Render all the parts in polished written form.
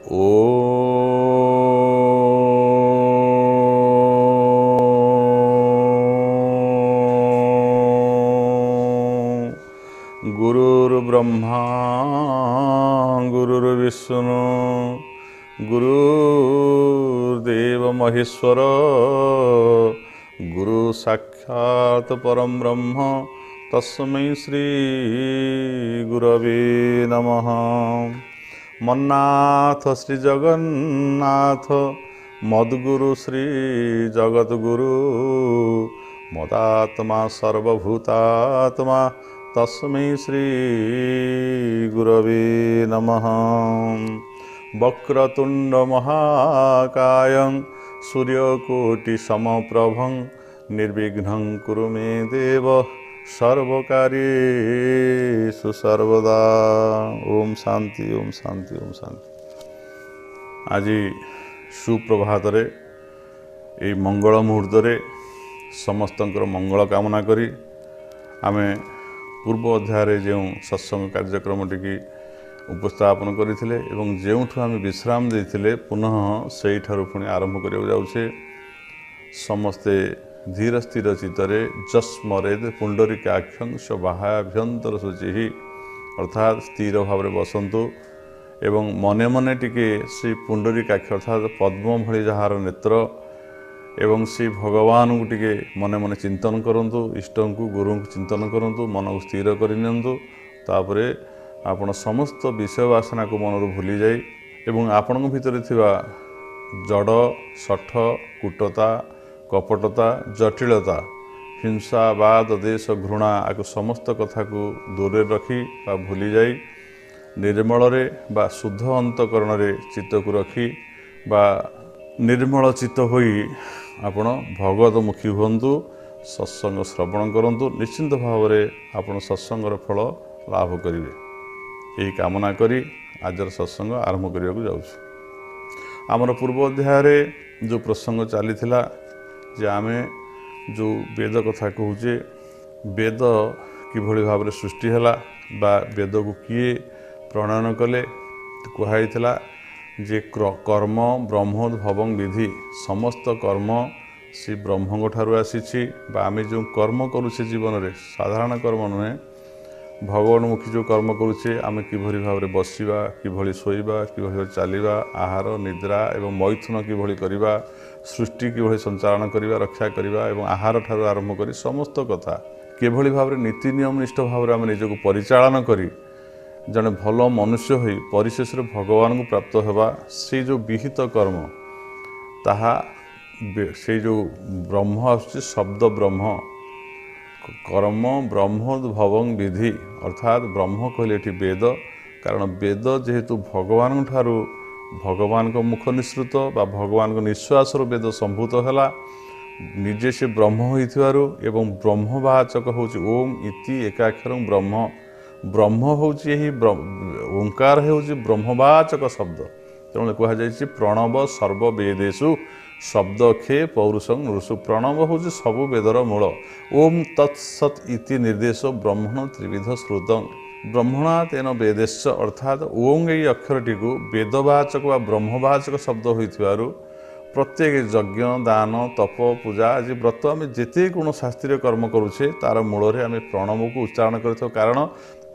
ओ गुरुर्ब्रह्मा गुरुर्विष्णु गुरुर्देव महेश्वर गुरु साक्षात् परम ब्रह्म तस्मै श्री गुरवे नमः। मन्नाथ श्री जगन्नाथ मद्गुरु श्री जगद्गुरु मदात्मा सर्वभूतात्मा तस्मै श्री गुरवे नमः। वक्रतुंड महाकायं सूर्यकोटि समप्रभं निर्विघ्नं कुरु मे देव सर्वकार्येषु सर्वदा। ओम शांति ओम शांति ओम शांति। आज सुप्रभात रे ए मंगल मुहूर्त रे समस्तंकर मंगल कामना करी आमे पूर्व अध्याय जो सत्संग कार्यक्रम टी उपस्थापन करथिले एवं जेउठु आमे विश्राम देथिले पुनः सेही ठारु पुणी आरंभ करिया जाउछे। समस्ते धीर स्थिर चित्तरे जस्मरेद पुंडरीकाक्षं स्वबाह्याभ्यंतर शुचि अर्थात स्थिर भाव में बसंतु एवं मने मने टिके श्री पुंडरीकाक्ष अर्थात पद्म भली जार नेत्र एवं श्री भगवान को टिके मने मने चिंतन करंतु, इष्ट को गुरु को चिंतन करंतु, मन को स्थिर करनियंतु। तापरे आपण समस्त विषय वासना को मन भूली जाई एवं आपण भितर थिबा जड़ सठ कुटता कपटता जटिलता हिंसा वाद देश घृणा आकु समस्त कथा को दूर रखी बा भूली जाई निर्मल रे बा शुद्ध अंतकरण रे चित्त को रखी बा निर्मल चित्त होई आपण भगवतमुखी हुंतु, सत्संग श्रवण करंतु। निश्चिंत भाव रे आपण सत्संगर फल लाभ करिवे यही कामना करी आजर सत्संग आरंभ करिया को जाउछु। आमर पूर्व अध्याय रे जो प्रसंग चली थिला जे आमे जो वेद कथा कहूचे वेद किभली भाव रे सृष्टि हला बा वेद को किए प्रणयन कले कहुई जे कर्म ब्रह्मोद्भवं विधि समस्त कर्म श्री ब्रह्म ठारू आसी बा आमे जो कर्म करुचे जीवन रे साधारण कर्म नुहे भगवानमुखी जो कर्म करुचे आमे किभली भाव रे बसिबा किभली शोइबा किभली चलिबा आहार निद्रा एवं मैथुन किभली करिबा सृष्टि किभली संचालन करिबा रक्षा करिबा एवं आहार ठारू आरंभ करी समस्त कथा किभली भाव रे नीति नियम निष्ठ भाव रे आमे निजको परिचालन करी जने भल मनुष्य होई परिशेष रे भगवान को प्राप्त होबा से जो विहित कर्म ताहा से जो ब्रह्म आसुची शब्द ब्रह्म कर्म ब्रह्मोद्भवं विधि अर्थात ब्रह्म कहले एठी वेद कारण वेद जेहेतु भगवान ठारू भगवान को मुख निसृत बा भगवान को निश्वास वेद संभूत हैला निजे से ब्रह्म होइथिवारु एवं ब्रह्मवाचक होची ओम इति एकाक्षरं ब्रह्म ब्रह्म होची यही ओंकार होची ब्रह्मवाचक शब्द तेणु कह जाइछि प्रणव सर्व वेदेषु शब्द खे पौरुषं ऋषु प्रणव होची सबु वेदर मूल ओम तत्सत इति निर्देश ब्रह्मण त्रिविध श्रुतं ब्रह्मणा तेन वेदेश्च अर्थात ओं यही अक्षरटी को वेदवाचक व ब्रह्मवाचक शब्द होइथिबारु प्रत्येक यज्ञ दान तप पूजा आज व्रत आम जिते गुण शास्त्रीय कर्म करुचे तार मूल आम प्रणव को उच्चारण कर कारण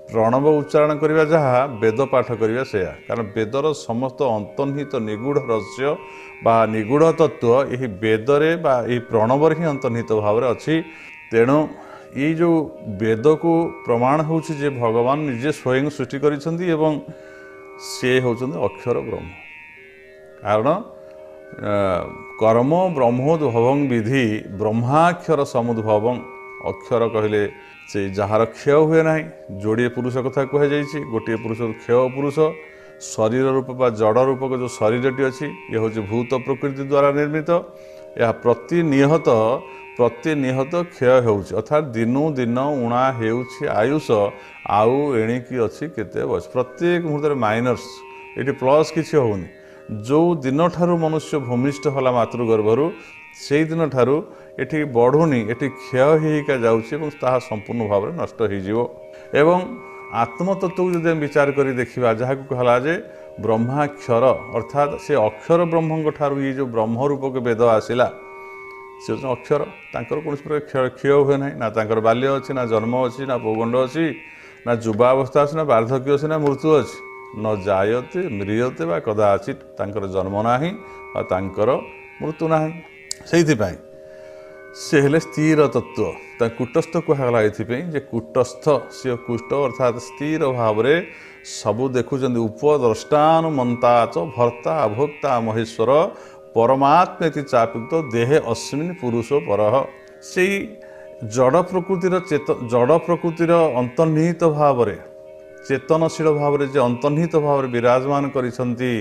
प्रणव उच्चारण करवा जहाँ वेद पाठ करवा से कारण वेदर समस्त अंतर्निहित निगूढ़ रहस्य बा निगूढ़ तत्व यही वेदरे बा यही प्रणव ही अंतर्निहित भाव में अच्छी। तेणु ये जो वेद को प्रमाण होछि जे भगवान निजे स्वयं सृष्टि करिसेंती एवं से होचंती अक्षर ब्रह्म कारण कर्म ब्रह्मोद्भवं विधि ब्रह्माक्षर समुद्भवं अक्षर कहले से जार क्षय हुए ना जोड़े पुरुष कथा कह जाइए गोटे पुरुष क्षय पुरुष शरीर रूप बा जड़ रूपक जो शरीरटी अच्छी ये हूँ भूत प्रकृति द्वारा निर्मित यह प्रतिनिहत क्षय होउछि अर्थात दिनू दिन उणा हेउछि आयुष आउ एणिकी अच्छी केते बस प्रत्येक मुहूर्त माइनर्स ये प्लस किसी होनी जो दिन ठारू मनुष्य भूमिष्ठ होला मातृगर्भरु से दिन ठारू एठी बढ़ुनी एठी क्षय होइका जाउछि एवं ताहा संपूर्ण भाव में नष्ट हो एवं आत्मतत्व को जब विचार करी देखिबा जहाँ को कहला जे ब्रह्माक्षर अर्थात से अक्षर ब्रह्म ठारू ये जो ब्रह्म रूपक वेद आसला से अक्षर तांकर कौन प्रकार क्षय हुए ना ना तांकर बाल्य अच्छी ना जन्म अच्छी ना पौगंड अच्छी ना युवावस्था अच्छी ना वार्धक्य अच्छी ना मृत्यु अच्छी न जायते म्रियते बा कदाचित तांकर जन्म नाही बा तांकर मृत्यु नाही सेइथिपाई से हेले स्थिर तत्व कूटस्थ कहला ये कूटस्थ सी कुष्ठ अर्थात स्थिर भाव में सबू देखुं उपद्रष्टानुमंता च भर्ता अभोक्ता महेश्वर परमात्मेति चाप्युक्त देहे अस्मिन् पुरुषो परः से जड़ प्रकृतिर जड़ प्रकृतिर अंतर्निहित भाव में चेतनशील भाव में अंतर्निहित भाव में विराजमान करिसंती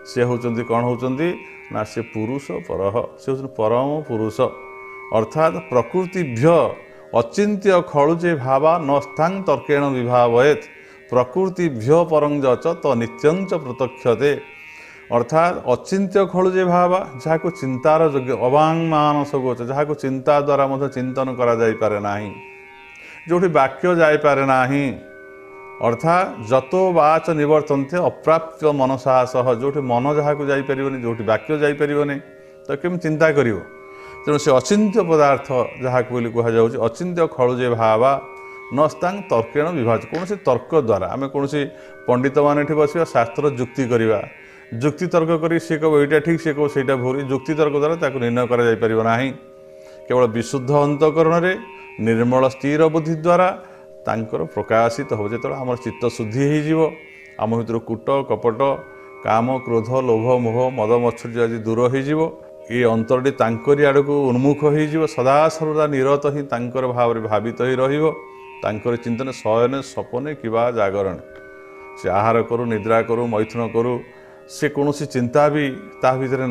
से होचंती कौन होचंती ना से पुरुष परः से होचंती परम पुरुष अर्थात प्रकृतिभ्य अचिंत्य खलुजे भावा नस्थांग तर्केण विभावयेत प्रकृतिभ्य परंग च तो नित्यं च प्रत्यक्षते अर्थात अचिंत्य खलुजे भावा जहाँ को चिंतार योग्य अवांग मानस गोच जहाँ को चिंता द्वारा मध्य चिंतन करा जाई पारे नाही जोठी वाक्य जाई पारे नाही अर्थात जतो वाच निवर्तन्ते अप्राप्य मनसा सह जोठी मन जहाँ को जाई परिबनी जोठी वाक्य जाई परिबनी तो केम चिंता करिवो तेणु से अचिंत्य पदार्थ जहाँ बोली कहुच्छे अचिंत्य खलुजे भावा नस्तांग तर्केण विभाज कौन से तर्क द्वारा आम कौन पंडित मान बस शास्त्र जुक्ति करवा जुक्ति तर्क कर सी कह यहाँ ठीक सी कह सहीटा भूल जुक्ति तर्क द्वारा ताको निर्णय कर केवल विशुद्ध अंतकरण में निर्मल स्थिर बुद्धि द्वारा तांकर प्रकाशित हो जो आम चित्त शुद्धि हो आम भर कूट कपट काम क्रोध लोभ मोह मद मत्सर्य आदि दूर हो ये अंतरटी तांकरी आड़ को उन्मुख हो सदा सर्वदा निरत ही तांकर भाव में भावित ही रही चिंतन शयन सपने किबा जागरण से आहार करू निद्रा करू मैथुन करू से कौन चिंता भी ता भीतर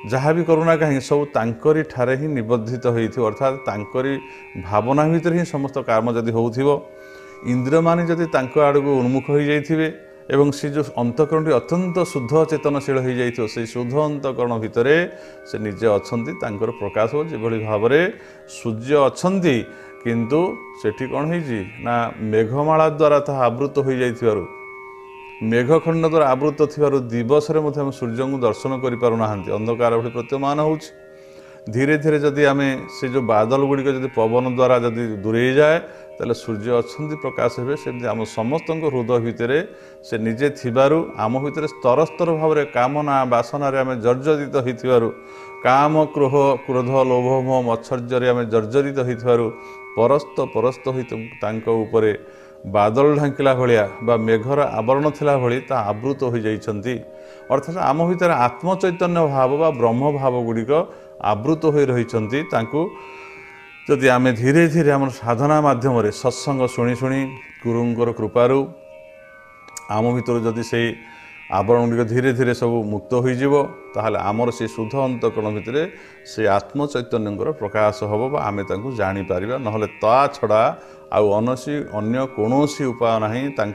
जहाँ भी करूना कहीं सब तांकरी ठारे ही निबद्धित हो अर्थात तांकरी भावना भीतर ही समस्त काम जदि हो इंद्र माने जदि तांको आड़ को उन्मुख हो जाइथिबे एवं से जो अंतकरण अत्यंत शुद्ध चेतनशील हो जाइथिबो से शुद्ध अंतकरण भितर से निजे अछंती तांकर प्रकाश हो जेभली भाव में सूर्य अछंती किंतु सेठी कौन होइछि ना मेघमाला द्वारा ता आवृत हो जाइथिबारु मेघखंड द्वारा आवृत थिबारु दिवस रे मध्ये हम सूर्य को दर्शन करि पारु नाहंती अंधकार भली प्रतीयमान होउछि धीरे धीरे जदि आमे से जो बादल गुड़िक जदि पवन द्वारा जदि दूरे जाए ताले सूर्य अछंती प्रकाश हेबे सेमति आम समस्त हृदय भितर से निजे थिबारु आम भितर स्तर स्तर भाव में कामना बासना रे आमे जर्जरित होइथिबारु काम क्रोध क्रोध लोभ मोह मत्सर्य रे आमे जर्जरित होइथिबारु परस्त परस्त होई तांको उपरे बादल ढांकिला भलिया बा मेघर आवरण थिला भली ता आवृत हो जाइछंती अर्थात आम भितर आत्मचैतन्य भाव बा ब्रह्म भाव गुड़िक आवृत हो रही जदि आम धीरे धीरे आम साधना माध्यम सत्संग शुणी शुणी गुरुंकर कृपारू आम भीतर जदि से आवरण गुड़िक धीरे धीरे सब मुक्त होताल आमर से शुद्ध अंतकरण भितर से आत्मचैतन्य प्रकाश हम आम जापर ना ता छड़ा आउ अन्य कौनसी उपाय ना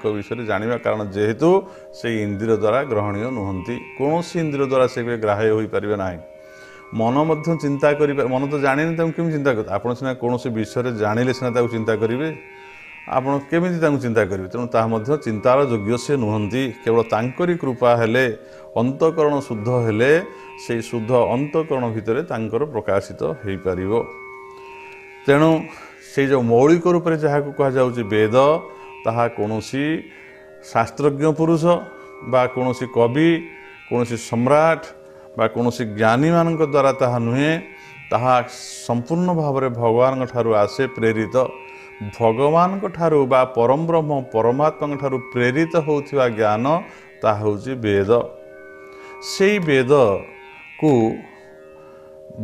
विषय जाना कारण जेहेतु से इंद्रिय द्वारा ग्रहणीय नुहति कौन इंद्रिय द्वारा से ग्राह्य हो पारे ना मन मध्य चिंता कर मन तो जाने केमी चिंता कर आप सीना कौन विषय जानिले सीना चिंता करेंगे आपड़ केमी चिंता करेंगे तेणु ताहा चिंतार योग्य से नुहति केवल तांकरी कृपा हेले अंतकरण शुद्ध हेले से शुद्ध अंतकरण भितर तांकर प्रकाशित हो पार तेणु से जो मौलिक रूप से जहाँ कहुच्छे वेद ताहा कौनसी शास्त्रज्ञ पुरुष बा कौनसी कवि कौनसी सम्राट बा कौनसी ज्ञानी मान द्वारा ताहा नुहे ताहा संपूर्ण भाव में भगवान ठारू आसे प्रेरित भगवान ठारू बा परम ब्रह्म परमात्मा ठारू प्रेरित होउथिबा ज्ञान ताहा होउछि वेद से वेद को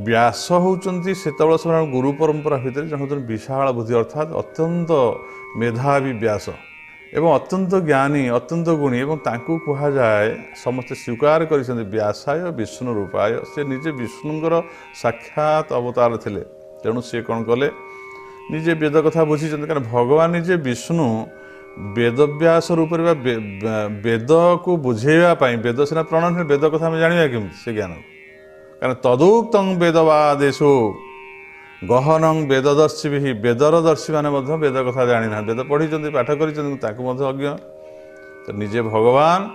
व्यास होउचंती सेतबेले समय गुरु परंपरा भितर जन होउछन विशाल बुद्धि अर्थात अत्यंत मेधावी व्यास एवं अत्यंत ज्ञानी अत्यंत गुणी एवं तांकु कहा जाए समस्ते स्वीकार करिसेंती व्यासाय विष्णु रूपाय से निजे विष्णुंकर साक्षात अवतार थिले तेणु से कौन कले निजे वेद कथा बुझीचंती कारण भगवान निजे विष्णु वेदव्यास रूप वेद को बुझेवाई वेद सीना प्रणयन वेद कथा आम जाना केमती से ज्ञान कारण तदुक्तं वेदवादेशु गहनं वेददर्शी भी वेदरदर्शी मैंने वेद कथा जानी ना वेद पढ़ी पाठ कर अज्ञ तो निजे भगवान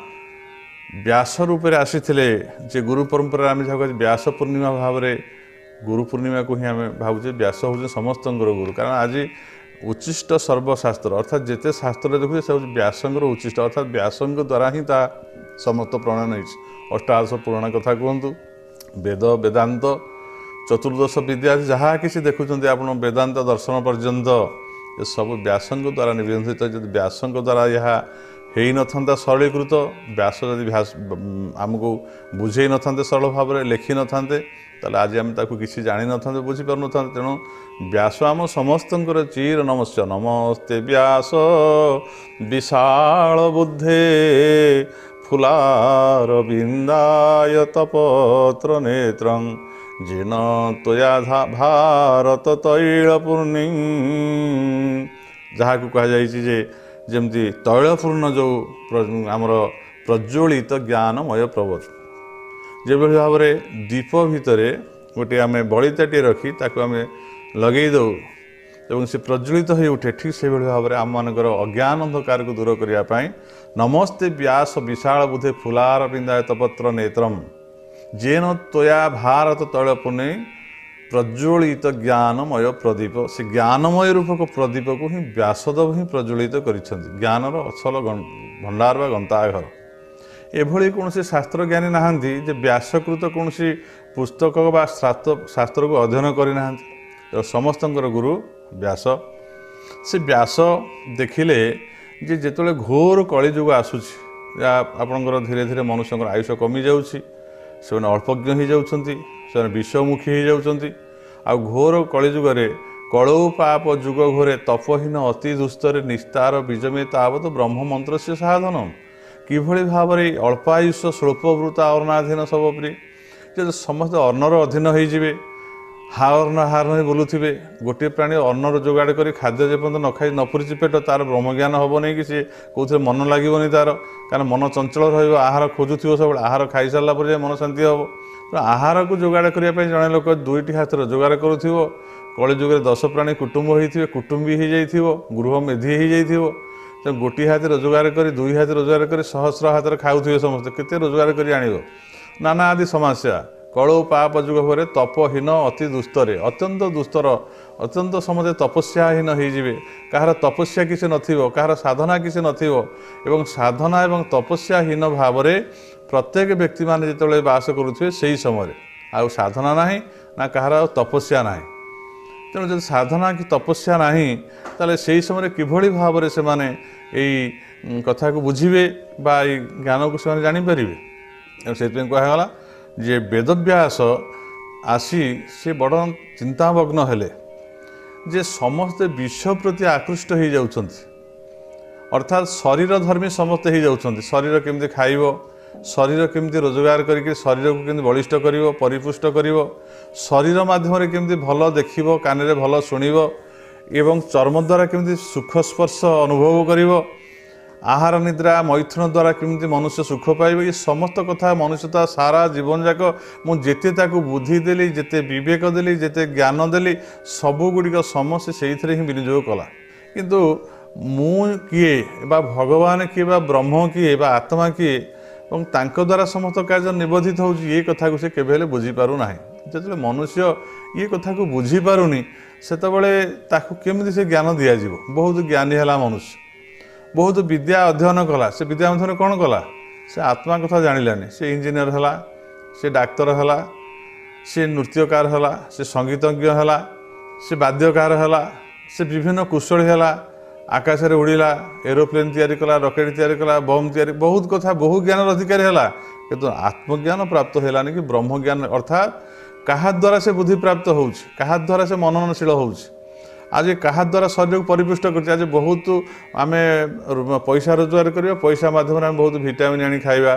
व्यास रूपे आसी जे गुरु परंपरा आम जहाँ व्यास पूर्णिमा भाव में गुरु पूर्णिमा को ही आम भावुचे व्यास हूँ समस्त गुरु कारण आज उच्चिष्ट सर्वशास्त्र अर्थात जिते शास्त्र देखुए से व्यासंगर उच्चिष्ट अर्थात व्यासंग द्वारा ही समस्त प्रणयन हो अष्टादश पुराण कथा कहतु वेद वेदांत चतुर्दश विद्या जहाँ कि देखुं आप वेदांत दर्शन पर्यंत ये सब व्यासंग द्वारा निबंधित जब व्यासंग द्वारा यह हो न था सरलीकृत व्यास जदि आमको बुझे न था सरल भाव में लिखि न था आज आम किसी जानी न था बुझीपार न था तेणु व्यास आम समस्त चीर नमस्ते नमस्ते व्यास विशाल बुद्धे फुलार बिंदाय तपत्र नेत्रं जेन तया भारत तैलपूर्णी जहाँ को कहुचे जमती तैलपूर्ण जो आमर प्रज्वलित ज्ञानमय प्रबोध जो भाव में दीप भितर गोटे आम बलिताटे रखी ताको आम लगे दो एवं से प्रज्वलित हो उठे ठीक से भाव में आम मानकर अज्ञान अंधकार को दूर करने नमस्ते व्यास विशाल बुद्धे फुलार बिंदाय तपत्र नेत्रम जेन तया भारत तैलपूर्णे प्रज्वलित ज्ञानमय प्रदीप से ज्ञानमय रूपक प्रदीप को ही व्यासदेव ही प्रज्वलित करिसेंति ज्ञानर असल भंडार व गंताघर एभली कौन शास्त्र ज्ञानी नहांती जे व्यासकृत कौन पुस्तक व शास्त्र को अध्ययन करना समस्त गुरु व्यास से व्यास देखिले जे जेतले घोर कलिजुग आसूची आपणकर धीरे धीरे मनुष्य आयुष कमी जाऊँगी से अल्पज्ञ हो जाती से विषमुखी हो जाती आ घोर कलिजुगे कलौ पाप जुग घोरे तपहीन अति दुस्तरे निस्तार बीजमे तावत ब्रह्म मंत्र से साधन किभली भाव में अल्पायुष स्वल्पवृता अर्णाधीन सब प्रिय जो समस्त अर्णर अधीन होइजिबे हारन हारन बुलुथिबे गोटे प्राणी अर्णर जोगाड़ कर खाद्य जेपर्यंत न खाई न पुरीची पेट तार ब्रह्मज्ञान हम नहीं कि सी कौन मन लगे तार कारण मन चंचल रहार खोजुव सब आहार खाई सारा पर मन शांति हम तो आहार को जोगाड़ करने जड़े लोक दुईटी हाथ जोगाड़ करुव कलिजुगे 10 प्राणी कुटुंब होते कुटुंबी हो जाइए गृह मेधी हो जाइए तो गोटे हाथ रोजगार कर दुई हाथ रोजगार कर सहस्र हाथ खाऊे समस्त केते रोजगार कर आण नाना आदि समस्या कलौ पाप जुग भरे तपहीन अति दुस्तरे अत्यंत दुस्तर अत्यंत समझे तपस्याहीन होइजिबे कहार तपस्या किसी नथिबो कहार साधना किसी नथिबो एवं साधना एवं तपस्याहीन भाव में प्रत्येक व्यक्ति मान जिते बास करुवे से समय आ साधना नहीं ना कहार तपस्या नहीं तेणु जब साधना कि तपस्या नहीं ताले से समय किभली भाव में से माने कथा को बुझे बा ज्ञान को से जानीपर से कहगला जे वेदव्यास आसी से बड़ चिंतामग्न हेले जे समस्ते विश्व प्रति आकृष्ट हो जाउछंती अर्थात शरीर धर्मी समस्ते हो जाउछंती शरीर केमती खाइब शरीर केमती रोजगार करके शरीर को केमती बलिष्ठ करिवो परिपुष्ट करिवो शरीर माध्यम केमती भल देखिवो कान भल शुणिवो एवं चर्म द्वारा केमती सुख स्पर्श अनुभव करिवो आहार निद्रा मैथुन द्वारा केमती मनुष्य सुख पाइब ये समस्त कथा मनुष्यता सारा जीवन जाक मुझे बुद्धि देली जिते विवेक देली जिते ज्ञान देली सबुगुड़िक समस्त से ही विनियोग कला किंतु मु किए बा भगवान किए बा ब्रह्म किए बा आत्मा किए और तांको द्वारा समस्त कार्य निबोधित हो ये कथा को से केबे बुझीपार ना जो मनुष्य ये कथा को बुझीपारुनी से केमती से ज्ञान दिज्व बहुत ज्ञानी है मनुष्य बहुत विद्या अध्ययन कला से विद्या मध्य कौन कला से आत्मा कथा जानिलानी से इंजीनियर है से डाक्तर है से नृत्यकार है से संगीतज्ञ है से वाद्यकार है से विभिन्न कुशल है आकाश में उड़िला एरोप्लेन तैयारी कला रॉकेट तैयारी कला बम तैयारी बहुत कथा बहु ज्ञान अधिकारी है किंतु आत्मज्ञान प्राप्त है कि ब्रह्म ज्ञान अर्थात क्या द्वारा से बुद्धि प्राप्त हो द्वारा से मननशील हो आज क्या द्वारा शरीर को परिपुष्ट कर आज बहुत आम पैसा रोजगार करवा पैसा माध्यम आम बहुत भिटामिन आनी खाइबा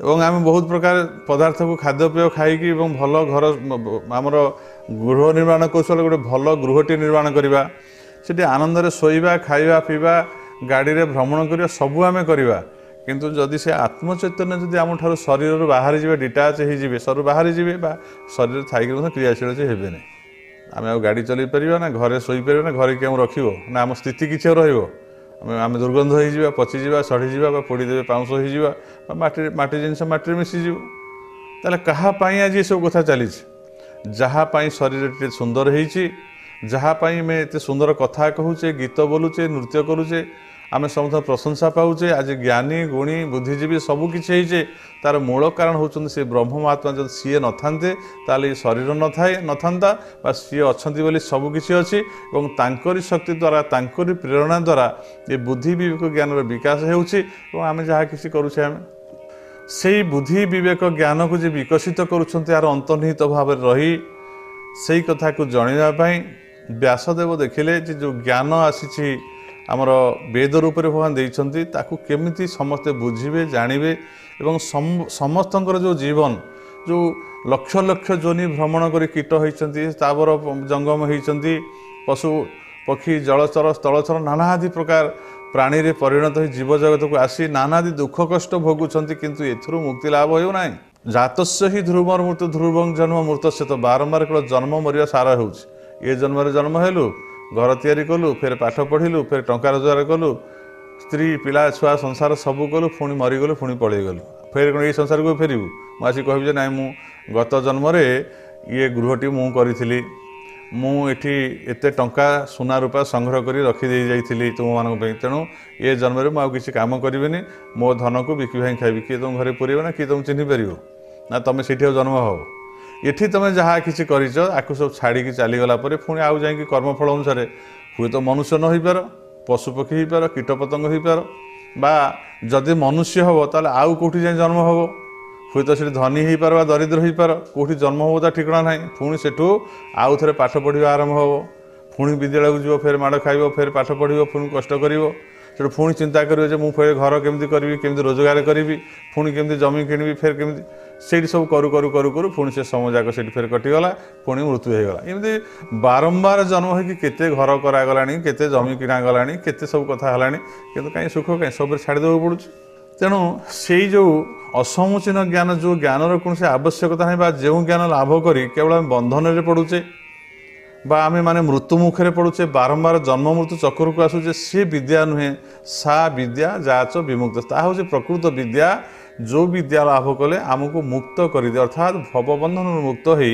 एवं आम बहुत प्रकार पदार्थ को खाद्यपेय खाई भल घर आमर गृह निर्माण कौशल गोटे भल गृहटी निर्माण करवा से आनंद शोवा खाइबा पीवा गाड़ी में भ्रमण करवा सबू आम करवा किंतु जदि से आत्मचैतन्य जदि आम ठार शरीर बाहरी जी डिटाच हो सर बाहरी जी शरीर थी क्रियाशील से हेबे नहीं आम आ गाड़ी चल पार ना घरे शोपार ना घरे क्यों रखो ना आम स्थिति किसी रही आम दुर्गंध हो पचिजा सड़ीजा पोड़ीदेवे पाउंस हो माटी जिनस माटी मिसीज ताले कहापाई आज ये सब कथा चली जहाँपाई शरीर टे सुंदर होती जहाँपाई मैं एत सुंदर कथा कहूचे गीत बोलुचे नृत्य करुचे आम समस्त प्रशंसा पाऊे आज ज्ञानी गुणी बुद्धिजीवी सबकि तार मूल कारण होती से ब्रह्म महात्मा जब सी न था ताले शरीर न था सी अच्छा सबकि अच्छी और शक्ति द्वारा तांकरी प्रेरणा द्वारा ये बुद्धि विवेक ज्ञान विकास होमें जहाँ कि करुचे आम से बुद्धि विवेक ज्ञान को जो विकसित करुँच यार अंतर्निहित भाव रही से कथा को जनवाई व्यासदेव देखिले जो ज्ञान आसी आमर वेद रूप में भगवान देइछन्ति ताकू केमिति समस्ते बुझिबे जानिबे एवं समस्तंकर जो जीवन जो लक्ष लक्ष जोनि भ्रमण करी कीट होइछन्ति तावर जंगम होइछन्ति पशु पक्षी जलचर स्थलचर नानादि प्रकार प्राणी रे परिणत हो जीव जगत को आसी नानादि दुख कष्ट भोगुछन्ति किंतु एथुरु मुक्ति लाभ हो नाही जातस्य ही ध्रुवर मृत्यु ध्रुवं जन्म मृतस्य तो बारंबार केवल जन्म मरिया सारा होउछि ये जन्म जन्म हेलु घर तैयारी कलु फिर पाठ पढ़िलु फिर टंका रोजगार कलु स्त्री पिला छुआ संसार सबू कलु पुणी मरीगलु पुणी पलैगलु फिर ये संसार को फेरबू मुझे कहबी ना मु गत जन्म ये गृहटी मु करी मुझे एत टंका सुना रूपा संग्रह कर रखीदे जाइली तुम मान तेणु ये जन्म मुझे किसी काम करी मो धन को बिकी भाई खाइबी किए तुम घरे पुरेब ना किए तुम चिन्ह पार ना तुम से जन्म हो ये तुम जहाँ किसी कर सब छाड़ी चलीगला पुणी आउ जा कर्मफल अनुसार हुए तो मनुष्य न हो पार पशुपक्षी हो पार कीटपतंग हो पार बा जदि मनुष्य हम ताले आउ कौटी जाए जन्म हम हुए तो धनी हो पार दरिद्र हो पार कौटी जन्म हो ता ठिकना ना पुणी सेठू आउ थे पाठ पढ़ा आरंभ हम पुणी विद्यालय को जीव फिर माड़ खाइब फिर पाठ पढ़ पुणी कष्ट कर से पुणी चिंता करेंगे मुझे फिर घर केमी करी केमी रोजगार करी पुणी केमी जमी किणी फिर केमी से सब करू करू करू करू पुणी से समय जाक से फिर कटिगला पुणी मृत्यु होगा एमती बारंबार जन्म होते घर करागला केते जमी किणागला केते सब कथा है कि कहीं सुख कहीं सब छाड़देव पड़ू तेणु से जो असमुचीन ज्ञान जो ज्ञान कौन आवश्यकता नहीं जो ज्ञान लाभ करी केवल बंधन में पड़ुचे बा आमे माने मृत्यु मुखे पड़ुचे बारंबार जन्म मृत्यु चक्र को आसुचे सी विद्या नुहे सा विद्या जाच विमुक्त ता हूँ प्रकृत विद्या जो विद्या लाभ कले आमको मुक्त कर दे अर्थात भवबंधन मुक्त हो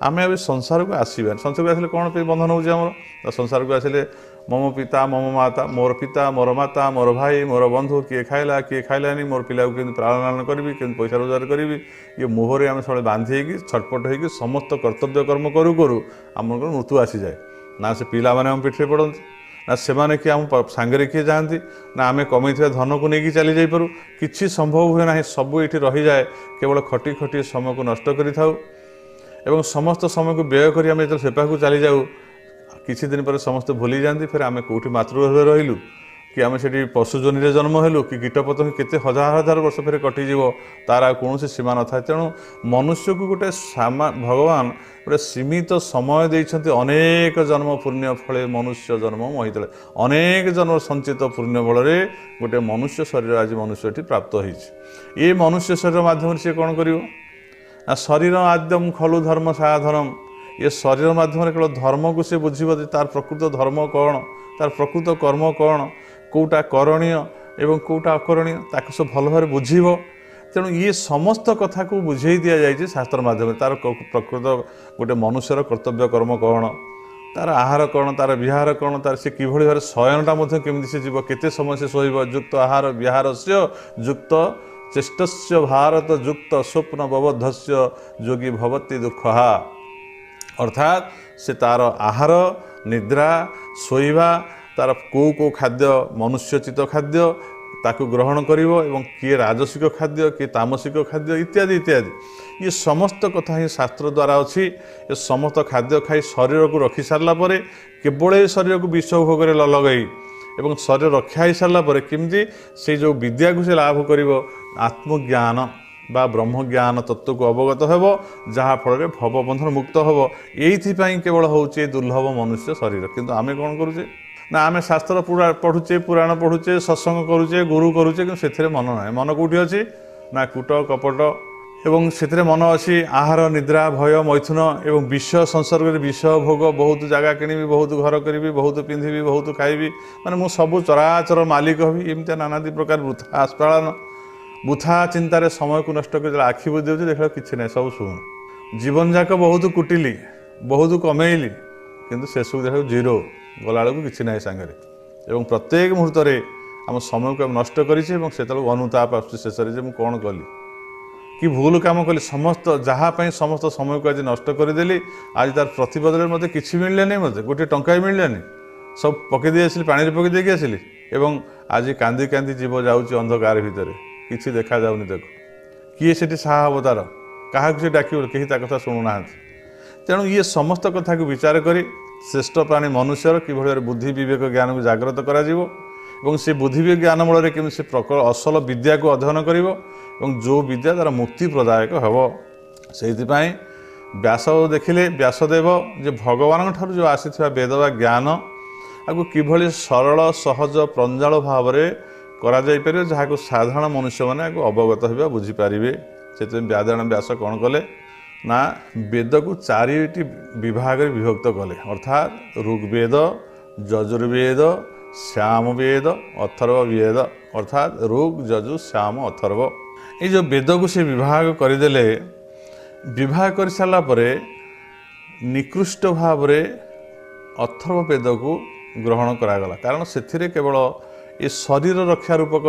आम अब संसार को आसवा संसार को आसले कौन पे बंधन हो संसार को आसले मम पिता मम माता मोर पिता मोर माता मोर भाई मोर बंधु किए खाइला किए खाइलानी मोर पिला को पालन करी के पैसा रोजगार करी ये मुहरे आम सब बांधि छटपट हो समस्त कर्तव्य कर्म करू करू आम मृत्यु आसी जाए ना से पिला माने हम पिठे पड़ती ना से माने कि आम सांगे किए जाती ना आम कमई धन को लेकिन चली जापरू कि संभव हुए ना सब ये रही जाए केवल खटी खटी समय को नष्ट कर समस्त समय को व्यय कर आम जो सेपा को चली जाऊ किसी दिन पर समस्ते भूली जाती फिर आम कौटी मातृगर्भ रहिलु कि आम से पशुजनी जन्म हेलु कि कीटपतंग केते हजार हजार वर्ष फिर कटिज तार कौन सीमा न था तेणु मनुष्य को गोटे भगवान गोटे सीमित समय देते अनेक जन्म पुण्य फले मनुष्य जन्म महितले अनेक जन्म संचित पुण्य बल गोटे मनुष्य शरीर आज मनुष्य प्राप्त होती मनुष्य शरीर मध्यम सी कौन कर शरीर आद्यम खलु धर्म साधनम ये शरीर माध्यम केवल धर्म को सी बुझे तार प्रकृत धर्म कौन तार प्रकृत कर्म कौन कौटा करणीय एवं कौटा अकरणीय ताक सब भल भाव बुझीब तेणु ये समस्त कथा को बुझे दि जाए शास्त्र माध्यम तार प्रकृत गोटे मनुष्यर कर्तव्य कर्म कौन तार आहार कौन तार विहार कौन तार से कि भाव शयनटा केमी से जीव केते समय से शोब युक्त आहार विहार से युक्त चेष्टस्य भारत युक्त स्वप्न बबद्धस्य योगी भवती दुखहा अर्थात से तार आहार निद्रा शोइबा तार को खाद्य मनुष्यचित खाद्य ताकू ग्रहण करिवो एवं किए राजसिक खाद्य किए तामसिक खाद्य इत्यादि इत्यादि ये समस्त कथा ही शास्त्र द्वारा अच्छी ये समस्त खाद्य खाई शरीर को रखी सारा पर केवल शरीर को विष भोग लगई एवं शरीर रक्षा हो सारापर केमती से जो विद्या को से लाभ कर आत्मज्ञान बा ब्रह्मज्ञान तत्व को अवगत हो जहाँ फल भवबंधन मुक्त हो ये केवल हूँ दुर्लभ मनुष्य शरीर किंतु आमे कौन करुचे ना आमे शास्त्र पढ़ुचे पुराण पढ़ुचे सत्संग करुचे गुरु करुचे कि से मन ना मन कौटी अच्छी ना कूट कपट এবং ସେଥିରେ ମନ ଅଛି ଆହାର ନିଦ୍ରା ଭୟ ମୈଥୁନ ଏବଂ ବିଷୟ ସଂସର୍ଗରେ ବିଷୟ ଭୋଗ, ବହୁତ ଜାଗା କିଣିବି, ବହୁତ ଘର କରିବି, ବହୁତ ପିନ୍ଧିବି, ବହୁତ ଖାଇବି, ମାନେ ମୁଁ ସବୁ ଚରାଚର ମାଲିକ ହେବି, ଏମିତିଆ ନାନାଦି ପ୍ରକାର ବୃଥା ଆସ୍ଫାଳନ, ବୃଥା ଚିନ୍ତାରେ ସମୟକୁ ନଷ୍ଟ କରି ଆଖି ବୁଜି ଦେଉଛି, ଦେଖିଲା କିଛି ନାହିଁ, ସବୁ ଶୂନ। ଜୀବନ ଯାକ ବହୁତ କୁଟିଲି, ବହୁତ କମେଇଲି, କିନ୍ତୁ ସେସବୁ ଦେଖିବାକୁ ଜିରୋ, ଗଲାବେଳକୁ କିଛି ନାହିଁ ସାଙ୍ଗରେ। ଏବଂ ପ୍ରତ୍ୟେକ ମୁହୂର୍ତ୍ତରେ ଆମ ସମୟକୁ ଆମେ ନଷ୍ଟ କରିଛେ ଏବଂ ସେତେବେଳକୁ ଅନୁତାପ ଆସୁଛି ଶେଷରେ ଯେ ମୁଁ କ'ଣ କଲି, କି ଭୁଲ କାମ କଲି, ସମସ୍ତ ଯାହା ପାଇଁ ସମସ୍ତ ସମୟକୁ ଆଜି ନଷ୍ଟ କରିଦେଲି, ଆଜି ତାର ପ୍ରତିବଦଳରେ ମୋତେ କିଛି ମିଳିଲାନି, ମୋତେ ଗୋଟିଏ ଟଙ୍କା ବି ମିଳିଲାନି, ସବୁ ପକାଇ ଦେଇ ଆସିଲି, ପାଣିରେ ପକାଇ ଦେଇକି ଆସିଲି ଏବଂ ଆଜି କାନ୍ଦି କାନ୍ଦି ଜୀବ ଯାଉଛି ଅନ୍ଧକାର ଭିତରେ, କିଛି ଦେଖାଯାଉନି ତାକୁ। କିଏ ସେଠି ସାହା ହେବ ତାର, କାହାକୁ ସେ ଡାକିବ, କେହି ତା କଥା ଶୁଣୁନାହାନ୍ତି। ତେଣୁ ଇଏ ସମସ୍ତ କଥାକୁ ବିଚାର କରି ଶ୍ରେଷ୍ଠ ପ୍ରାଣୀ ମନୁଷ୍ୟର କିଭଳି ଭାବରେ ବୁଦ୍ଧି ବିବେକ ଜ୍ଞାନକୁ ଜାଗ୍ରତ କରାଯିବ ଏବଂ ସେ ବୁଦ୍ଧି ଜ୍ଞାନ ମୂଳରେ କେମିତି ସେ ଅସଲ ବିଦ୍ୟାକୁ ଅଧ୍ୟୟନ କରିବ ଏବଂ ଯେଉଁ ବିଦ୍ୟା ତାର ମୁକ୍ତି ପ୍ରଦାୟକ ହେବ। ସେଇଥିପାଇଁ ବ୍ୟାସ ଦେଖିଲେ, ବ୍ୟାସଦେବ ଯେ ଭଗବାନଙ୍କ ଠାରୁ ଯେଉଁ ଆସିଥିବା ବେଦ ବା ଜ୍ଞାନ ଆକୁ କିଭଳି ସରଳ ସହଜ ପ୍ରାଞ୍ଜଳ ଭାବରେ କରାଯାଇପାରିବ, ଯାହାକୁ ସାଧାରଣ ମନୁଷ୍ୟମାନେ ଆକୁ ଅବଗତ ହେବା ବୁଝିପାରିବେ। ସେଥିପାଇଁ ବ୍ୟାସ କ'ଣ କଲେ ନା ବେଦକୁ 4ଟି ବିଭାଗରେ ବିଭକ୍ତ କଲେ, ଅର୍ଥାତ୍ ଋଗ୍ବେଦ, ଯଜୁର୍ବେଦ, ସାମବେଦ, ଅଥର୍ବବେଦ, ଅର୍ଥାତ୍ ଋଗ୍ ଯଜୁ ସାମ ଅଥର୍ବ। এই ଯେଉଁ ବେଦକୁ ସେ ବିଭାଗ କରିଦେଲେ, ବିଭାଗ କରିସାରିଲା ପରେ ନିକୃଷ୍ଟ ଭାବରେ ଅଥର୍ବ ବେଦକୁ ଗ୍ରହଣ କରାଗଲା। କାରଣ ସେଥିରେ କେବଳ ଏ ଶରୀର ରକ୍ଷା ରୂପକ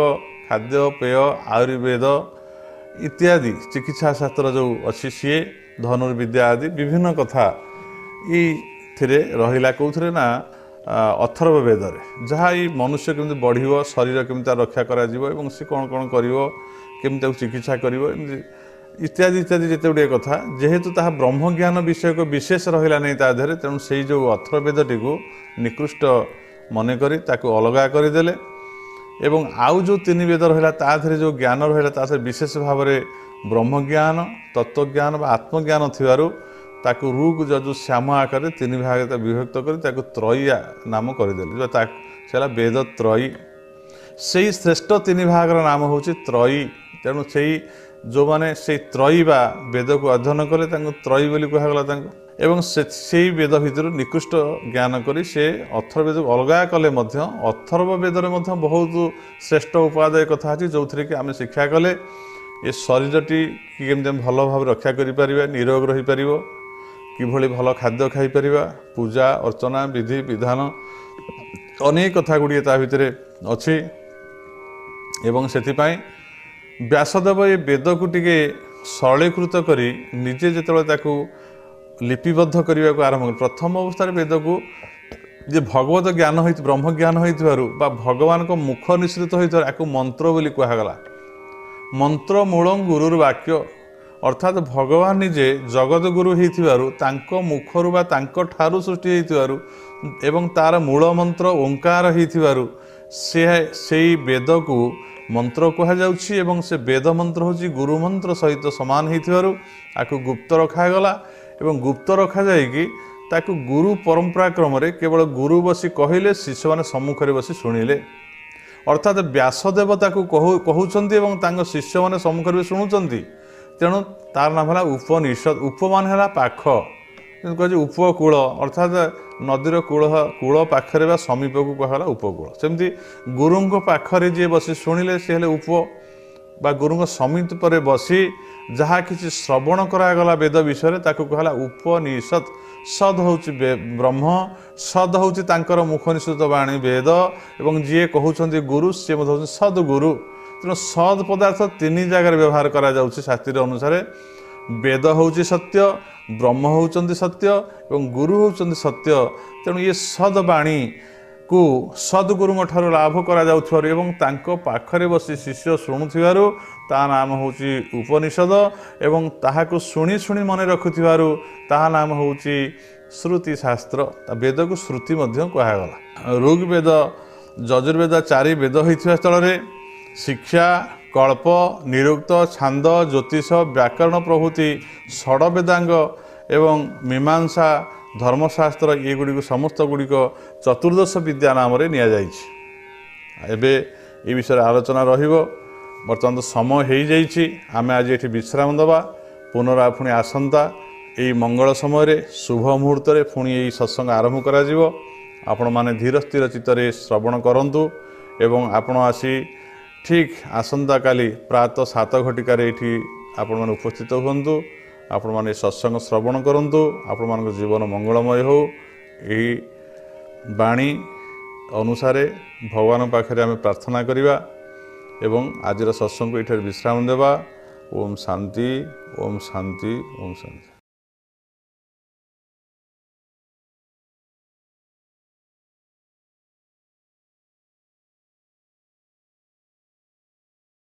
ଖାଦ୍ୟ ପେୟ, ଆୟୁର୍ବେଦ ଇତ୍ୟାଦି ଚିକିତ୍ସା ଶାସ୍ତ୍ର ଯେଉଁ ଅଛି ସିଏ, ଧନୁର୍ବିଦ୍ୟା ଆଦି ବିଭିନ୍ନ କଥା ଏଇଥିରେ ରହିଲା। କେଉଁଥିରେ ନା ଅଥର୍ବ ବେଦରେ, ଯାହା ଏଇ ମନୁଷ୍ୟ କେମିତି ବଢ଼ିବ, ଶରୀର କେମିତି ତାର ରକ୍ଷା କରାଯିବ ଏବଂ ସେ କ'ଣ କ'ଣ କରିବ, କେମିତି ତାକୁ ଚିକିତ୍ସା କରିବ, ଏମିତି ଇତ୍ୟାଦି ଇତ୍ୟାଦି ଯେତେ ଗୁଡ଼ିଏ କଥା, ଯେହେତୁ ତାହା ବ୍ରହ୍ମଜ୍ଞାନ ବିଷୟକ ବିଶେଷ ରହିଲା ନାହିଁ ତା ଦେହରେ, ତେଣୁ ସେଇ ଯେଉଁ ଅଥର୍ବବେଦଟିକୁ ନିକୃଷ୍ଟ ମନେକରି ତାକୁ ଅଲଗା କରିଦେଲେ ଏବଂ ଆଉ ଯେଉଁ 3 ବେଦ ରହିଲା ତା ଦେହରେ ଯେଉଁ ଜ୍ଞାନ ରହିଲା ତା ଦେହରେ ବିଶେଷ ଭାବରେ ବ୍ରହ୍ମଜ୍ଞାନ, ତତ୍ତ୍ୱଜ୍ଞାନ ବା ଆତ୍ମଜ୍ଞାନ ଥିବାରୁ ତାକୁ ଋଗ୍ ଯଜୁ ସାମ ଆକାରରେ 3 ଭାଗରେ ବିଭକ୍ତ କରି ତାକୁ ତ୍ରୟୀ ନାମ କରିଦେଲେ, ସେ ହେଲା ବେଦ ତ୍ରୟୀ। ସେଇ ଶ୍ରେଷ୍ଠ 3 ଭାଗର ନାମ ହେଉଛି ତ୍ରୟୀ। ତେଣୁ ସେଇ ଯେଉଁମାନେ ସେଇ ତ୍ରୟୀ ବା ବେଦକୁ ଅଧ୍ୟୟନ କଲେ ତାଙ୍କୁ ତ୍ରୟୀ ବୋଲି କୁହାଗଲା ତାଙ୍କୁ। ଏବଂ ସେଇ ବେଦ ଭିତରୁ ନିକୃଷ୍ଟ ଜ୍ଞାନ କରି ସେ ଅଥର୍ବବେଦକୁ ଅଲଗା କଲେ ମଧ୍ୟ ଅଥର୍ବ ବେଦରେ ମଧ୍ୟ ବହୁତ ଶ୍ରେଷ୍ଠ ଉପାଦେୟ କଥା ଅଛି, ଯେଉଁଥିରେ କି ଆମେ ଶିକ୍ଷା କଲେ ଏ ଶରୀରଟି କେମିତି ଆମେ ଭଲ ଭାବରେ ରକ୍ଷା କରିପାରିବା, ନିରୋଗ ରହିପାରିବ, କିଭଳି ଭଲ ଖାଦ୍ୟ ଖାଇପାରିବା, ପୂଜା ଅର୍ଚ୍ଚନା ବିଧି ବିଧାନ ଅନେକ କଥା ଗୁଡ଼ିଏ ତା ଭିତରେ ଅଛି। ଏବଂ ସେଥିପାଇଁ ବ୍ୟାସଦେବ ଏ ବେଦକୁ ଟିକେ ସରଳୀକୃତ କରି ନିଜେ ଯେତେବେଳେ ତାକୁ ଲିପିବଦ୍ଧ କରିବାକୁ ଆରମ୍ଭ କଲେ, ପ୍ରଥମ ଅବସ୍ଥାରେ ବେଦକୁ ଯେ ଭଗବତ ଜ୍ଞାନ ହୋଇ ବ୍ରହ୍ମଜ୍ଞାନ ହୋଇଥିବାରୁ ବା ଭଗବାନଙ୍କ ମୁଖ ନିଃସୃତ ହୋଇଥିବାରୁ ଆକୁ ମନ୍ତ୍ର ବୋଲି କୁହାଗଲା। ମନ୍ତ୍ର ମୂଳଂ ଗୁରୁର ବାକ୍ୟ, ଅର୍ଥାତ୍ ଭଗବାନ ନିଜେ ଜଗତ ଗୁରୁ ହେଇଥିବାରୁ ତାଙ୍କ ମୁଖରୁ ବା ତାଙ୍କ ଠାରୁ ସୃଷ୍ଟି ହେଇଥିବାରୁ ଏବଂ ତାର ମୂଳ ମନ୍ତ୍ର ଓଙ୍କାର ହେଇଥିବାରୁ ସେଇ ବେଦକୁ ମନ୍ତ୍ର କୁହାଯାଉଛି ଏବଂ ସେ ବେଦ ମନ୍ତ୍ର ହେଉଛି ଗୁରୁ ମନ୍ତ୍ର ସହିତ ସମାନ ହେଇଥିବାରୁ ଆକୁ ଗୁପ୍ତ ରଖାଗଲା ଏବଂ ଗୁପ୍ତ ରଖାଯାଇକି ତାକୁ ଗୁରୁ ପରମ୍ପରା କ୍ରମରେ କେବଳ ଗୁରୁ ବସି କହିଲେ, ଶିଷ୍ୟମାନେ ସମ୍ମୁଖରେ ବସି ଶୁଣିଲେ। ଅର୍ଥାତ୍ ବ୍ୟାସଦେବ ତାକୁ କହୁଛନ୍ତି ଏବଂ ତାଙ୍କ ଶିଷ୍ୟମାନେ ସମ୍ମୁଖରେ ଶୁଣୁଛନ୍ତି। ତେଣୁ ତାର ନାମ ହେଲା ଉପନିଷଦ। ଉପମାନ ହେଲା ପାଖ, ଯେମିତି କୁହାଯାଏ ଉପକୂଳ, ଅର୍ଥାତ୍ ନଦୀର କୂଳ ପାଖରେ ବା ସମୀପକୁ କୁହାଗଲା ଉପକୂଳ। ସେମିତି ଗୁରୁଙ୍କ ପାଖରେ ଯିଏ ବସି ଶୁଣିଲେ ସେ ହେଲେ ଉପ ବା ଗୁରୁଙ୍କ ସମୀପରେ ବସି ଯାହା କିଛି ଶ୍ରବଣ କରାଗଲା ବେଦ ବିଷୟରେ ତାକୁ କୁହାଗଲା ଉପନିଷଦ। ସଦ୍ ହେଉଛି ବ୍ରହ୍ମ, ସଦ୍ ହେଉଛି ତାଙ୍କର ମୁଖ ନିଃସୃତ ବାଣୀ ବେଦ ଏବଂ ଯିଏ କହୁଛନ୍ତି ଗୁରୁ ସିଏ ମଧ୍ୟ ହେଉଛନ୍ତି ସଦ୍ ଗୁରୁ। ତେଣୁ ସଦ୍ ପଦାର୍ଥ 3 ଜାଗାରେ ବ୍ୟବହାର କରାଯାଉଛି ଶାସ୍ତ୍ରୀୟ ଅନୁସାରେ। ବେଦ ହେଉଛି ସତ୍ୟ, ବ୍ରହ୍ମ ହେଉଛନ୍ତି ସତ୍ୟ ଏବଂ ଗୁରୁ ହେଉଛନ୍ତି ସତ୍ୟ। ତେଣୁ ଇଏ ସଦ୍ ବାଣୀକୁ ସଦ୍ଗୁରୁଙ୍କ ଠାରୁ ଲାଭ କରାଯାଉଥିବାରୁ ଏବଂ ତାଙ୍କ ପାଖରେ ବସି ଶିଷ୍ୟ ଶୁଣୁଥିବାରୁ ତା ନାମ ହେଉଛି ଉପନିଷଦ ଏବଂ ତାହାକୁ ଶୁଣି ଶୁଣି ମନେ ରଖୁଥିବାରୁ ତାହା ନାମ ହେଉଛି ଶ୍ରୁତି ଶାସ୍ତ୍ର। ବେଦକୁ ଶ୍ରୁତି ମଧ୍ୟ କୁହାଗଲା। ଋଗ୍ବେଦ, ଯଜୁର୍ବେଦ 4 ବେଦ ହୋଇଥିବା ସ୍ଥଳରେ ଶିକ୍ଷା, କଳ୍ପ, ନିରୁକ୍ତ, ଛାନ୍ଦ, ଜ୍ୟୋତିଷ, ବ୍ୟାକରଣ ପ୍ରଭୃତି ଷଡ଼ବେଦାଙ୍ଗ ଏବଂ ମୀମାଂସା, ଧର୍ମଶାସ୍ତ୍ର ଏଗୁଡ଼ିକୁ ସମସ୍ତ ଗୁଡ଼ିକ ଚତୁର୍ଦ୍ଦଶ ବିଦ୍ୟା ନାମରେ ନିଆଯାଇଛି। ଏବେ ଏ ବିଷୟରେ ଆଲୋଚନା ରହିବ। बर्तमान तो समय हो जाइए आम आज ये विश्राम दबा पुनरा पुणी आसंता यही मंगल समय शुभ मुहूर्त पुणी यही सत्संग आरंभ करा आपण माने धीर स्थिर चित्तर श्रवण करंतु एवं आपण आसी ठीक आसंता काली प्रातः 7 घटिकार ये आपण माने उपस्थित हुंतु आपण माने सत्संग श्रवण करंतु आपण मान जीवन मंगलमय हो यही बाणी अनुसार भगवान पाखे आम प्रार्थना करिबा एवं आजिर सत्संग को ये विश्राम देवा। ओम शांति ओम शांति ओम शांति।